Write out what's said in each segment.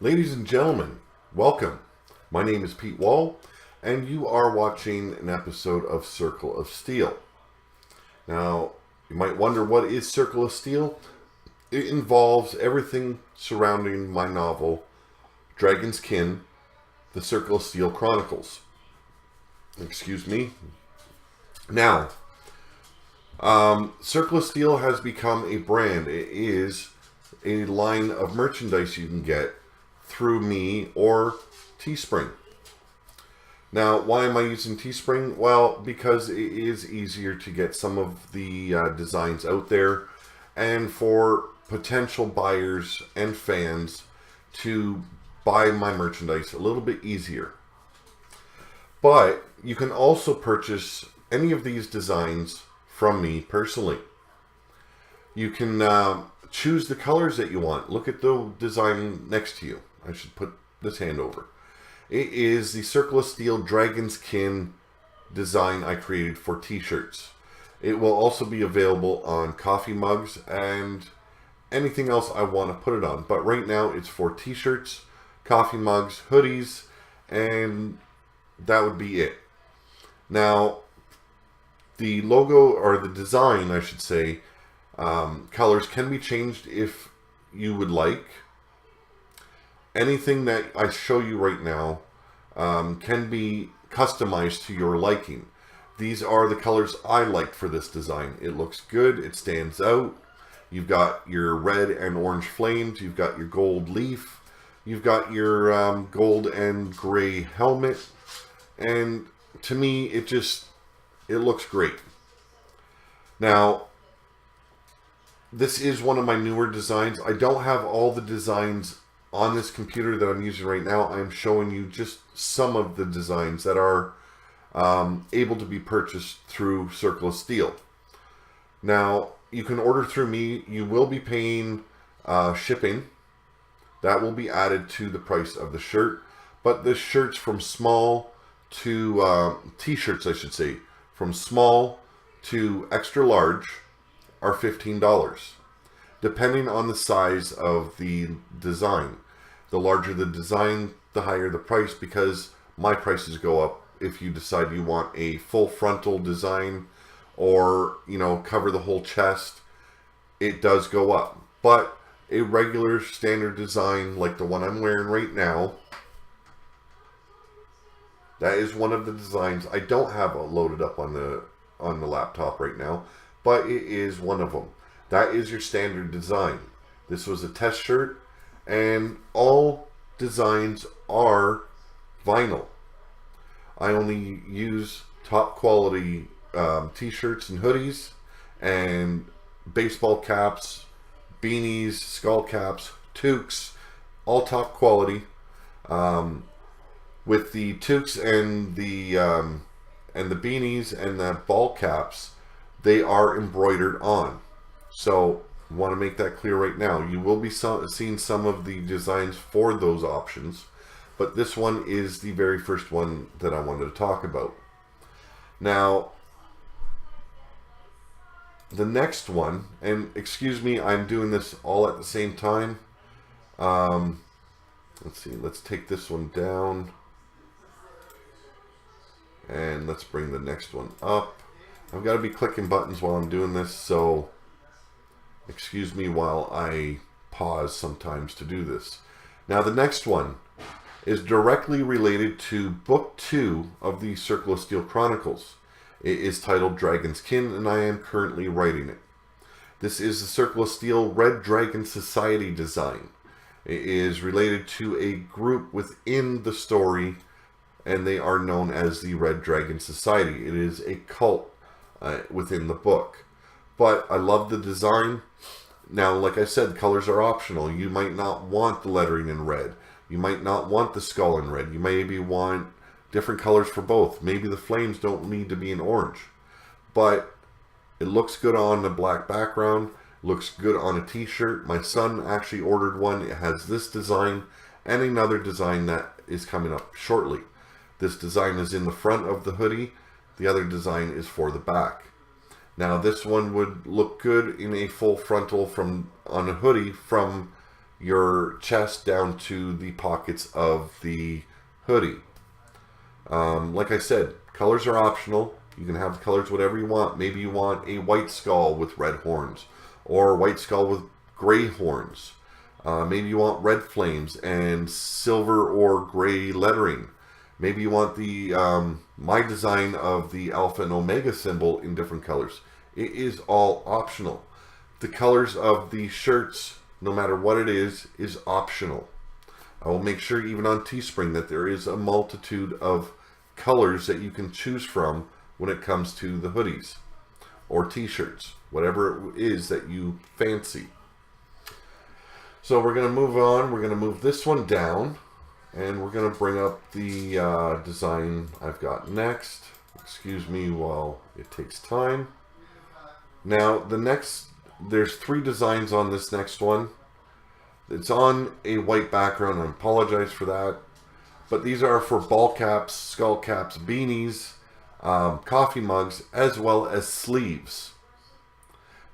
Ladies and gentlemen, welcome. My name is Pete Wall, and you are watching an episode of Circle of Steel. Now, you might wonder, what is Circle of Steel? It involves everything surrounding my novel, Dragon's Kin, The Circle of Steel Chronicles. Excuse me. Now, Circle of Steel has become a brand. It is a line of merchandise you can get through me or Teespring. Now, why am I using Teespring? Well, because it is easier to get some of the designs out there, and for potential buyers and fans to buy my merchandise a little bit easier. But you can also purchase any of these designs from me personally. You can choose the colors that you want. Look at the design next to you. I should put this hand over. It is the Circle of Steel Dragon's Kin design I created for t-shirts. It will also be available on coffee mugs and anything else I want to put it on. But right now it's for t-shirts, coffee mugs, hoodies, and that would be it. Now, the logo, or the design I should say, colors can be changed if you would like. Anything that I show you right now can be customized to your liking. These are the colors I liked for this design. It looks good, it stands out. You've got your red and orange flames, you've got your gold leaf, you've got your gold and gray helmet, and to me it looks great. Now, this is one of my newer designs. I don't have all the designs on this computer that I'm using right now. I'm showing you just some of the designs that are able to be purchased through Circle of Steel. Now, you can order through me. You will be paying shipping. That will be added to the price of the shirt. But the shirts from small to t-shirts, I should say, from small to extra large are $15. Depending on the size of the design. The larger the design, the higher the price, because my prices go up if you decide you want a full frontal design or, cover the whole chest. It does go up. But a regular standard design like the one I'm wearing right now, that is one of the designs. I don't have it loaded up on the laptop right now, but it is one of them. That is your standard design. This was a test shirt, and all designs are vinyl. I only use top quality t-shirts and hoodies and baseball caps, beanies, skull caps, toques, all top quality. With the toques and the beanies and the ball caps, they are embroidered on. So, I want to make that clear right now. You will be seeing some of the designs for those options, but this one is the very first one that I wanted to talk about. Now, the next one, and excuse me, I'm doing this all at the same time. Let's see, let's take this one down, and let's bring the next one up. I've got to be clicking buttons while I'm doing this, so excuse me while I pause sometimes to do this. Now, the next one is directly related to Book 2 of the Circle of Steel Chronicles. It is titled Dragon's Kin, and I am currently writing it. This is the Circle of Steel Red Dragon Society design. It is related to a group within the story, and they are known as the Red Dragon Society. It is a cult within the book. But I love the design. Now, like I said, colors are optional. You might not want the lettering in red. You might not want the skull in red. You maybe want different colors for both. Maybe the flames don't need to be in orange. But it looks good on a black background. Looks good on a t-shirt. My son actually ordered one. It has this design and another design that is coming up shortly. This design is in the front of the hoodie. The other design is for the back. Now, this one would look good in a full frontal on a hoodie from your chest down to the pockets of the hoodie. Like I said, colors are optional. You can have the colors whatever you want. Maybe you want a white skull with red horns, or a white skull with gray horns. Maybe you want red flames and silver or gray lettering. Maybe you want the my design of the Alpha and Omega symbol in different colors. It is all optional. The colors of the shirts, no matter what it is optional. I will make sure even on Teespring that there is a multitude of colors that you can choose from when it comes to the hoodies or t-shirts, whatever it is that you fancy. So we're going to move on. We're going to move this one down, and we're going to bring up the design I've got next. Excuse me while it takes time. Now there's 3 designs on this next one. It's on a white background. I apologize for that. But these are for ball caps, skull caps, beanies, coffee mugs, as well as sleeves.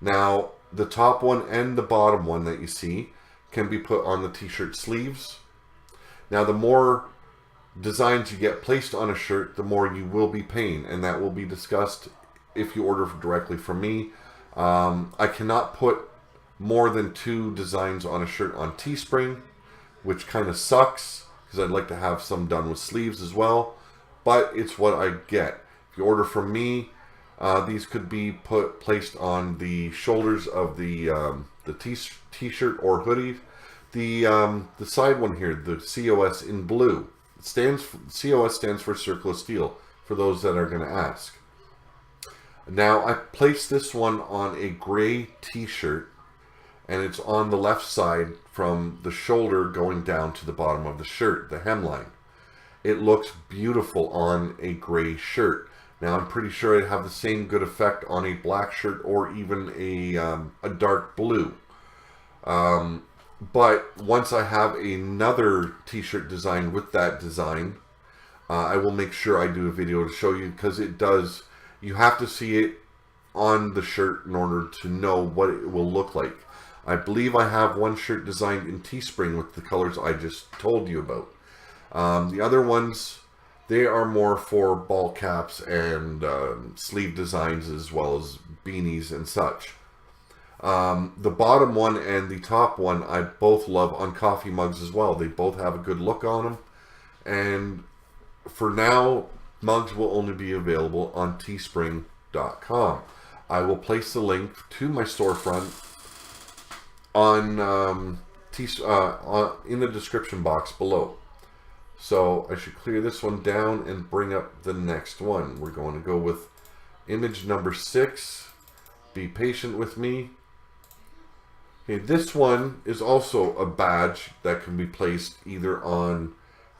Now, the top one and the bottom one that you see can be put on the t-shirt sleeves. Now, the more designs you get placed on a shirt, the more you will be paying, and that will be discussed if you order directly from me. I cannot put more than 2 designs on a shirt on Teespring, which kind of sucks, because I'd like to have some done with sleeves as well, but it's what I get. If you order from me, these could be placed on the shoulders of the t-shirt or hoodie. The side one here, the COS in blue, COS stands for Circle of Steel, for those that are going to ask. Now, I placed this one on a gray t-shirt, and it's on the left side from the shoulder going down to the bottom of the shirt, the hemline. It looks beautiful on a gray shirt. Now, I'm pretty sure it'd have the same good effect on a black shirt or even a dark blue. But once I have another t-shirt design with that design, I will make sure I do a video to show you, because it does, you have to see it on the shirt in order to know what it will look like. I believe I have one shirt designed in Teespring with the colors I just told you about. The other ones, they are more for ball caps and sleeve designs, as well as beanies and such. The bottom one and the top one I both love on coffee mugs as well. They both have a good look on them. And for now, mugs will only be available on teespring.com. I will place the link to my storefront on in the description box below. So I should clear this one down and bring up the next one. We're going to go with image number 6. Be patient with me. Okay, this one is also a badge that can be placed either on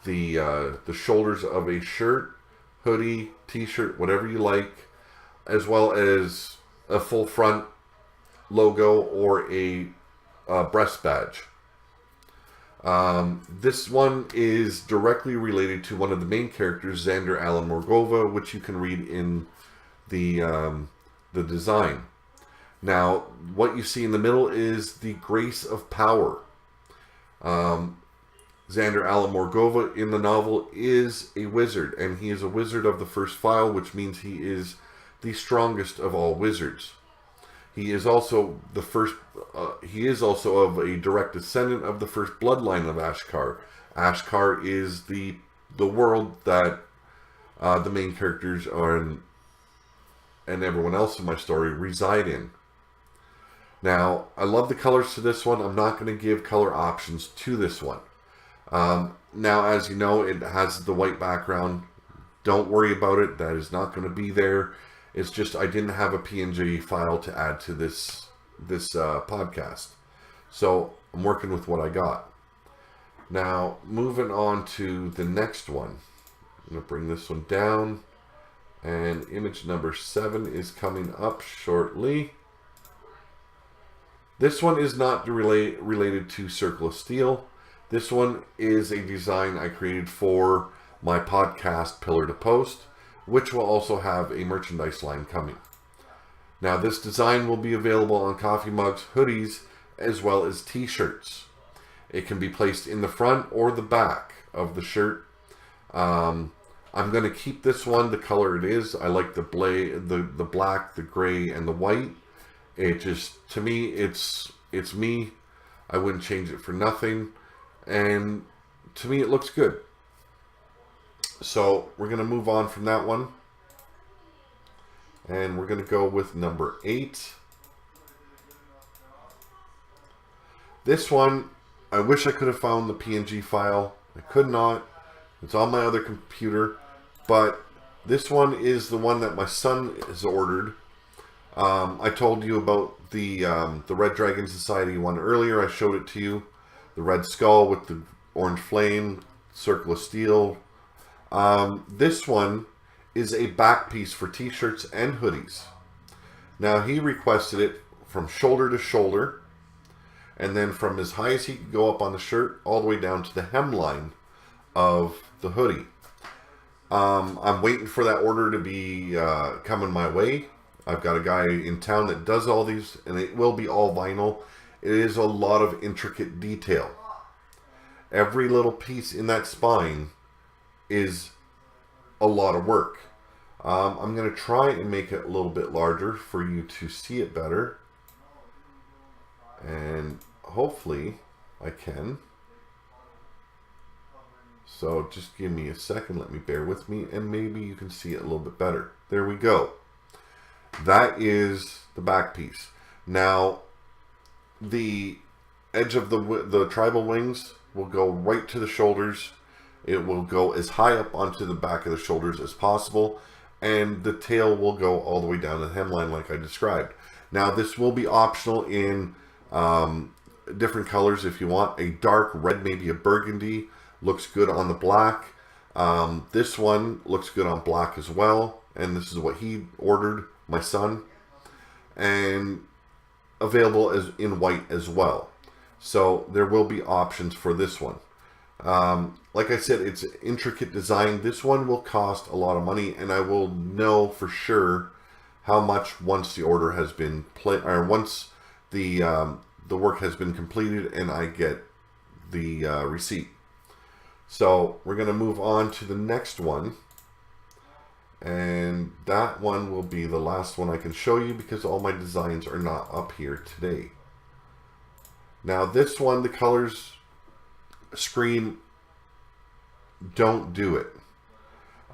the shoulders of a shirt, hoodie, t-shirt, whatever you like, as well as a full front logo or a breast badge. This one is directly related to one of the main characters, Xander Allen Morgova, which you can read in the design. Now, what you see in the middle is the Grace of Power. Xander Allen Morgova in the novel is a wizard, and he is a wizard of the first file, which means he is the strongest of all wizards. He is also the first. He is also of a direct descendant of the first bloodline of Ashkar. Ashkar is the world that the main characters are in, and everyone else in my story reside in. Now, I love the colors to this one. I'm not going to give color options to this one. Now, as you know, it has the white background. Don't worry about it. That is not going to be there. It's just I didn't have a PNG file to add to this podcast. So I'm working with what I got. Now, moving on to the next one. I'm going to bring this one down. And image number 7 is coming up shortly. This one is not related to Circle of Steel. This one is a design I created for my podcast, Pillar to Post, which will also have a merchandise line coming. Now, this design will be available on coffee mugs, hoodies, as well as t-shirts. It can be placed in the front or the back of the shirt. I'm going to keep this one the color it is. I like the black, the gray, and the white. It just, to me, it's me. I wouldn't change it for nothing. And to me, it looks good. So we're going to move on from that one. And we're going to go with number 8. This one, I wish I could have found the PNG file. I could not. It's on my other computer. But this one is the one that my son has ordered. I told you about the Red Dragon Society one earlier. I showed it to you. The red skull with the orange flame, circle of steel. This one is a back piece for t-shirts and hoodies. Now he requested it from shoulder to shoulder, and then from as high as he could go up on the shirt all the way down to the hemline of the hoodie. I'm waiting for that order to be coming my way. I've got a guy in town that does all these, and it will be all vinyl. It is a lot of intricate detail. Every little piece in that spine is a lot of work. I'm going to try and make it a little bit larger for you to see it better. And hopefully I can. So just give me a second, let me bear with me, and maybe you can see it a little bit better. There we go. That is the back piece. Now, the edge of the tribal wings will go right to the shoulders. It will go as high up onto the back of the shoulders as possible, and the tail will go all the way down the hemline like I described. Now, this will be optional in different colors if you want. A dark red, maybe a burgundy, looks good on the black. This one looks good on black as well, and this is what he ordered, my son, and available as in white as well. So there will be options for this one. Like I said, it's an intricate design. This one will cost a lot of money, and I will know for sure how much once the order has been once the work has been completed and I get the receipt. So we're going to move on to the next one, and that one will be the last one I can show you because all my designs are not up here today. Now this one, the colors scream, don't do it.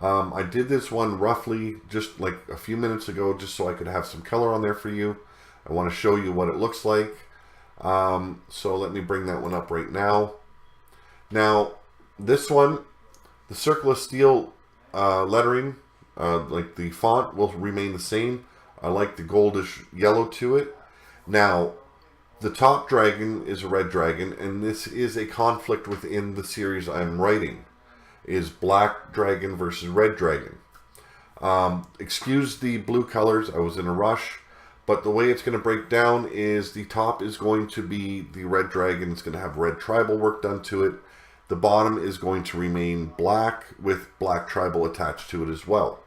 I did this one roughly just like a few minutes ago just so I could have some color on there for you. I want to show you what it looks like. So let me bring that one up right now. Now this one, the circle of steel lettering, like the font will remain the same. I like the goldish yellow to it. Now the top dragon is a red dragon, and this is a conflict within the series I'm writing. Is black dragon versus red dragon. Excuse the blue colors, I was in a rush, but the way it's going to break down is the top is going to be the red dragon. It's going to have red tribal work done to it. The bottom is going to remain black with black tribal attached to it as well.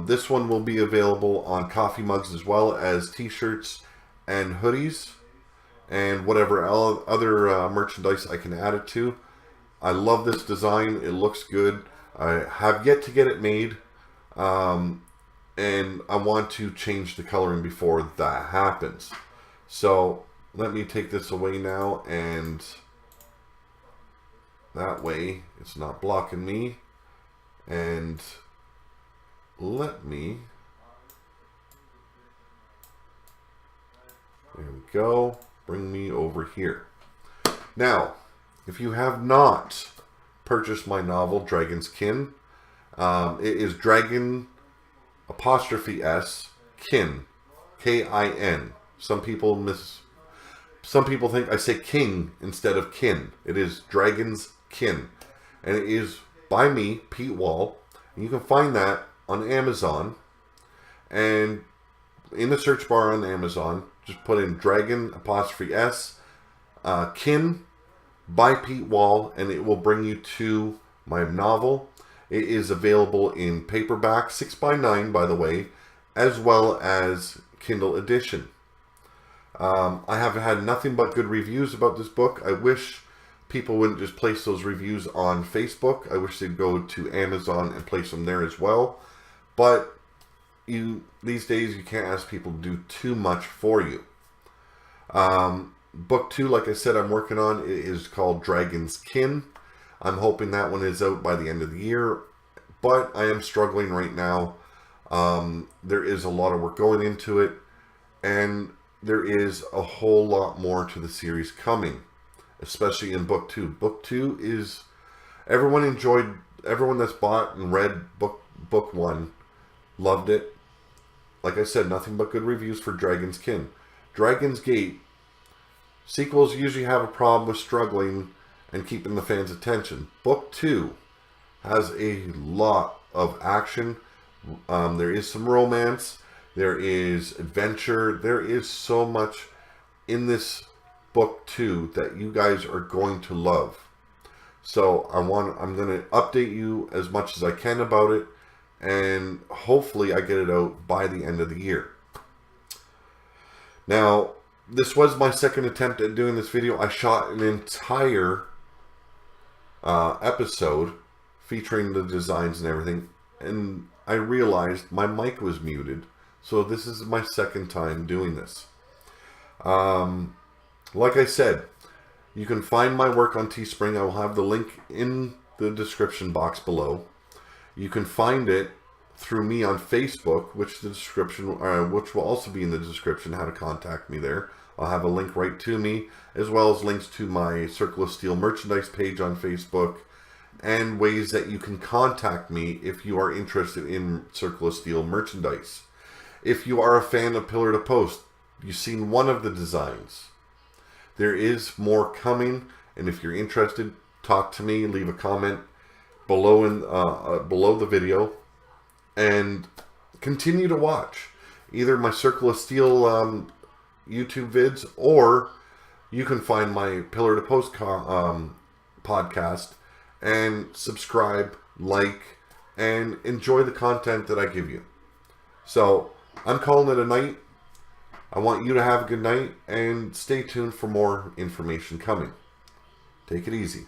This one will be available on coffee mugs as well as t-shirts and hoodies and whatever other merchandise I can add it to. I love this design. It looks good. I have yet to get it made, and I want to change the coloring before that happens. So let me take this away now, and that way it's not blocking me. And let me, there we go, bring me over here. Now, if you have not purchased my novel, Dragon's Kin, it is Dragon '(S) Kin, K-I-N. Some people think I say King instead of Kin. It is Dragon's Kin, and it is by me, Pete Wall. And you can find that on Amazon, and in the search bar on Amazon, just put in Dragon '(S) Kin by Pete Wall, and it will bring you to my novel. It is available in paperback, 6x9 by the way, as well as Kindle edition. I have had nothing but good reviews about this book. I wish people wouldn't just place those reviews on Facebook. I wish they'd go to Amazon and place them there as well. But these days you can't ask people to do too much for you. Book 2, like I said, I'm working on, it is called Dragon's Kin. I'm hoping that one is out by the end of the year, but I am struggling right now. There is a lot of work going into it, and there is a whole lot more to the series coming, especially in book 2. Book 2 is, everyone that's bought and read book 1 loved it. Like I said, nothing but good reviews for Dragon's Kin. Dragon's Gate, sequels usually have a problem with struggling and keeping the fans' attention. Book 2 has a lot of action. There is some romance. There is adventure. There is so much in this book 2 that you guys are going to love. So I'm going to update you as much as I can about it, and hopefully I get it out by the end of the year. Now, this was my second attempt at doing this video. I shot an entire episode featuring the designs and everything, and I realized my mic was muted, so this is my second time doing this. Like I said, you can find my work on Teespring. I will have the link in the description box below. You can find it through me on Facebook, which will also be in the description, how to contact me there. I'll have a link right to me, as well as links to my Circle of Steel merchandise page on Facebook, and ways that you can contact me if you are interested in Circle of Steel merchandise. If you are a fan of Pillar to Post, you've seen one of the designs. There is more coming, and if you're interested, talk to me, leave a comment below the video, and continue to watch either my Circle of Steel YouTube vids, or you can find my Pillar to Post podcast and subscribe, like, and enjoy the content that I give you. So I'm calling it a night. I want you to have a good night, and stay tuned for more information coming. Take it easy.